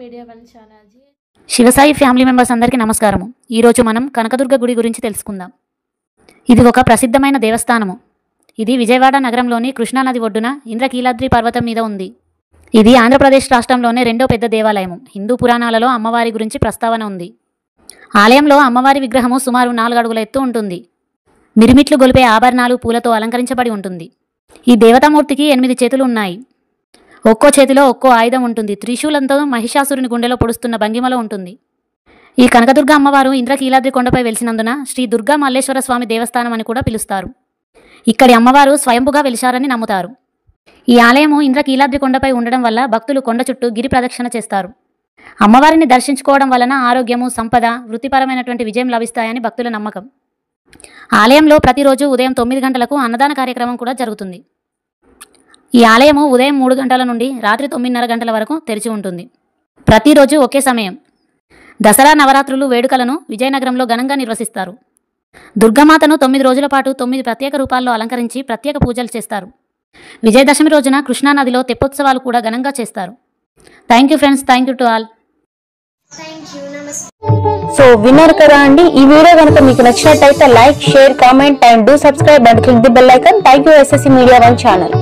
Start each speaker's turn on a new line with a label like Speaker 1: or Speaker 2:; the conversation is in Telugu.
Speaker 1: Media one channel
Speaker 2: Shivasai family members అందరికీ నమస్కారము. ఈరోజు మనం కనకదుర్గ గుడి గురించి తెలుసుకుందాం. ఇది ఒక ప్రసిద్ధమైన దేవస్థానము. ఇది విజయవాడ నగరంలోని కృష్ణానది ఒడ్డున ఇంద్రకీలాద్రి పర్వతం మీద ఉంది. ఇది ఆంధ్రప్రదేశ్ రాష్ట్రంలోనే రెండో పెద్ద దేవాలయము. హిందూ పురాణాలలో అమ్మవారి గురించి ప్రస్తావన ఉంది. ఆలయంలో అమ్మవారి విగ్రహము సుమారు 4 అడుగుల ఎత్తు ఉంటుంది. మిరిమిట్లు గొలిపే ఆభరణాలు పూలతో అలంకరించబడి ఉంటుంది. ఈ దేవతామూర్తికి 8 చేతులు ఉన్నాయి. ఒక్కో చేతిలో ఒక్కో ఆయుధం ఉంటుంది. త్రిశూలంతో మహిషాసురుని గుండెలో పొడుస్తున్న భంగిమలో ఉంటుంది. ఈ కనకదుర్గ అమ్మవారు ఇంద్రకీలాద్రి కొండపై వెలిసినందున శ్రీ దుర్గా మల్లేశ్వర స్వామి దేవస్థానం అని కూడా పిలుస్తారు. ఇక్కడి అమ్మవారు స్వయంభుగా వెలిశారని నమ్ముతారు. ఈ ఆలయము ఇంద్రకీలాద్రి కొండపై ఉండడం వల్ల భక్తులు కొండ చుట్టూ గిరి ప్రదక్షిణ చేస్తారు. అమ్మవారిని దర్శించుకోవడం వలన ఆరోగ్యము, సంపద, వృత్తిపరమైనటువంటి విజయం లభిస్తాయని భక్తుల నమ్మకం. ఆలయంలో ప్రతిరోజు ఉదయం 9 గంటలకు అన్నదాన కార్యక్రమం కూడా జరుగుతుంది. ఈ ఆలయము ఉదయం 3 గంటల నుండి రాత్రి 9:30 గంటల వరకు తెరిచి ఉంటుంది. ప్రతిరోజు ఒకే సమయం. దసరా నవరాత్రులు వేడుకలను విజయనగరంలో ఘనంగా నిర్వహిస్తారు. దుర్గామాతను 9 రోజుల పాటు 9 ప్రత్యేక రూపాల్లో అలంకరించి ప్రత్యేక పూజలు చేస్తారు. విజయదశమి రోజున కృష్ణానదిలో తెప్పోత్సవాలు కూడా ఘనంగా చేస్తారు. Thank you friends, thank you to all.
Speaker 3: So విన్నారు కదా అండి. ఈ వీడియో కనుక మీకు నచ్చినట్టయితే like, share, comment and do subscribe and click the bell icon. Thank you SSC media one channel.